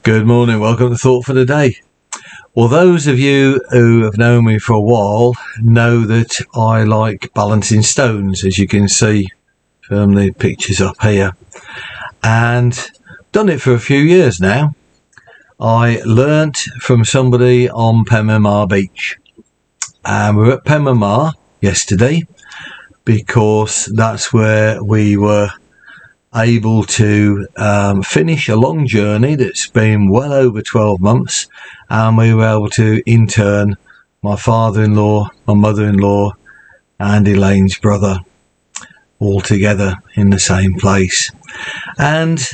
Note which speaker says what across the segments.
Speaker 1: Good morning, welcome to Thought for the Day. Well, those of you who have known me for a while know that I like balancing stones, as you can see from the pictures up here, and done it for a few years now. I learnt from somebody on Penman Mar Beach, and we were at Penman Mar yesterday because that's where we were able to finish a long journey that's been well over 12 months, and we were able to intern my father-in-law, my mother-in-law and Elaine's brother all together in the same place. And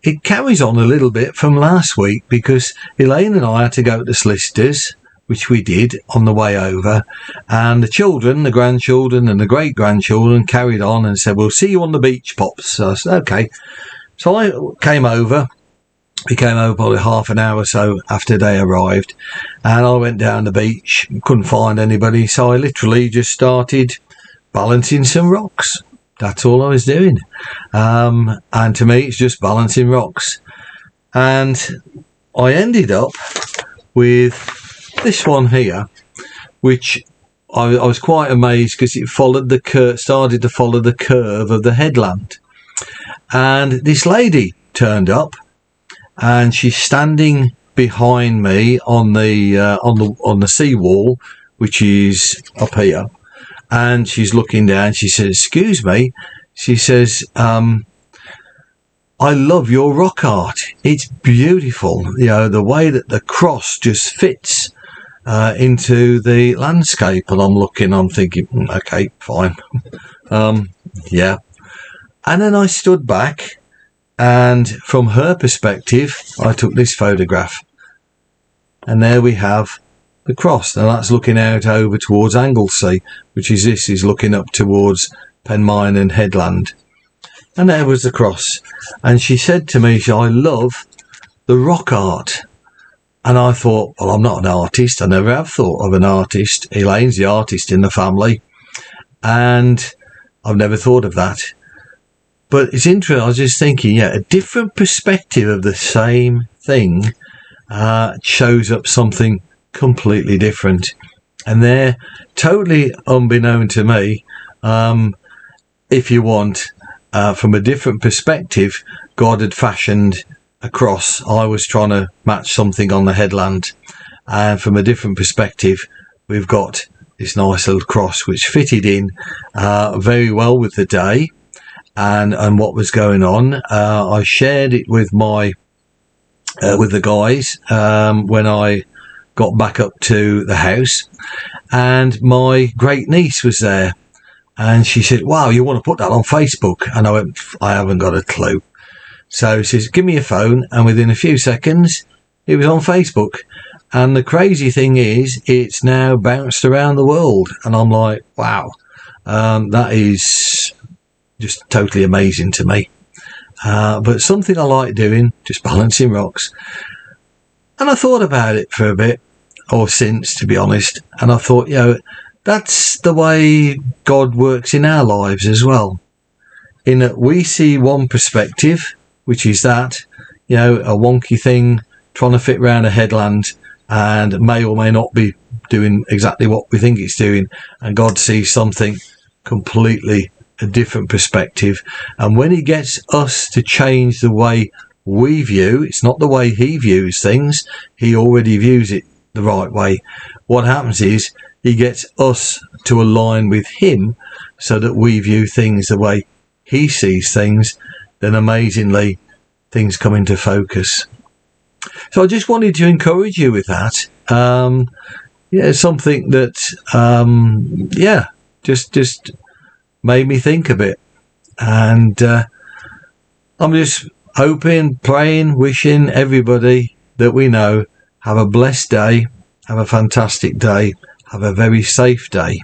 Speaker 1: it carries on a little bit from last week because Elaine and I had to go to the solicitors, which we did on the way over, and the children, the grandchildren and the great-grandchildren carried on and said, we'll see you on the beach, Pops. So I said, okay. So I came over. We came over probably half an hour or so after they arrived, and I went down the beach, couldn't find anybody, so I literally just started balancing some rocks. That's all I was doing. And to me, it's just balancing rocks. And I ended up with this one here, which I was quite amazed because it followed the started to follow the curve of the headland. And this lady turned up, and she's standing behind me on the seawall, which is up here, and she's looking down. She says, "Excuse me," she says, "I love your rock art. It's beautiful. You know, the way that the cross just fits into the landscape." And I'm thinking, okay, fine. Yeah. And then I stood back, and from her perspective, I took this photograph. And there we have the cross. Now that's looking out over towards Anglesey, which is looking up towards Penmynnon Headland. And there was the cross. And she said to me, "I love the rock art." And I thought, well, I'm not an artist. I never have thought of an artist. Elaine's the artist in the family. And I've never thought of that. But it's interesting. I was just thinking, yeah, a different perspective of the same thing shows up something completely different. And they're totally unbeknown to me. If you want, from a different perspective, God had fashioned a cross. I was trying to match something on the headland, and from a different perspective we've got this nice little cross which fitted in very well with the day and what was going on. I shared it with my with the guys when I got back up to the house, and my great niece was there, and she said, "Wow, you want to put that on Facebook?" And I went, "I haven't got a clue." So she says, "Give me your phone," and within a few seconds it was on Facebook. And the crazy thing is, it's now bounced around the world, and I'm like, wow, that is just totally amazing to me. But something I like doing, just balancing rocks. And I thought about it for a bit, or since, to be honest, and I thought, that's the way God works in our lives as well, in that we see one perspective, which is that, a wonky thing trying to fit around a headland and may or may not be doing exactly what we think it's doing. And God sees something completely a different perspective. And when he gets us to change the way we view, it's not the way he views things. He already views it the right way. What happens is he gets us to align with him so that we view things the way he sees things. Then amazingly, things come into focus. So I just wanted to encourage you with that. Something that, just made me think a bit. And I'm just hoping, praying, wishing everybody that we know have a blessed day, have a fantastic day, have a very safe day.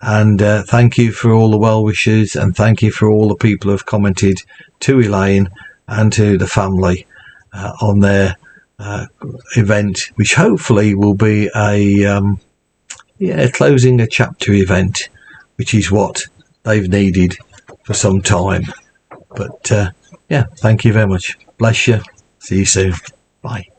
Speaker 1: And thank you for all the well wishes, and thank you for all the people who have commented to Elaine and to the family on their event, which hopefully will be a closing a chapter event, which is what they've needed for some time. But thank you very much. Bless you. See you soon. Bye.